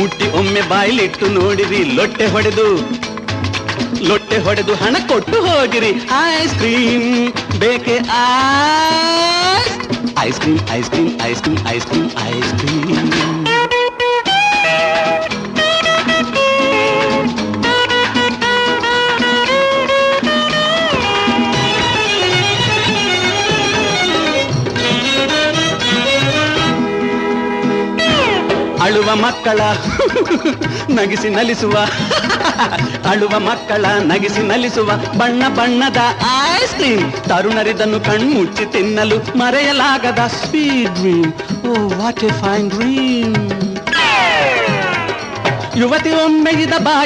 ಮುಟ್ಟಿ ಒಮ್ಮೆ ಬಾಯಿಲಿಟ್ಟು ನೋಡಿರಿ, ಲೊಟ್ಟೆ ಹೊಡೆದು ಹಣ ಕೊಟ್ಟು ಹೋಗಿರಿ. ಐಸ್ ಕ್ರೀಮ್ ಬೇಕೆ? Ice cream ice cream ice cream ice cream ice cream. ಅಳುವ ಮಕ್ಕಳ ನಗಿಸಿ ನಲಿಸುವ ನಗಿಸಿ ನಲಿಸುವ ಬಣ್ಣ ಬಣ್ಣದ ಐಸ್ ಕ್ರೀಮ್. ತರುಣರಿದನ್ನು ಕಣ್ಮುಚ್ಚಿ ತಿನ್ನಲು ಮರೆಯಲಾಗದ sweet dream. Oh what a fine dream. ಯುವತಿ ಒಮ್ಮೆ ಇದ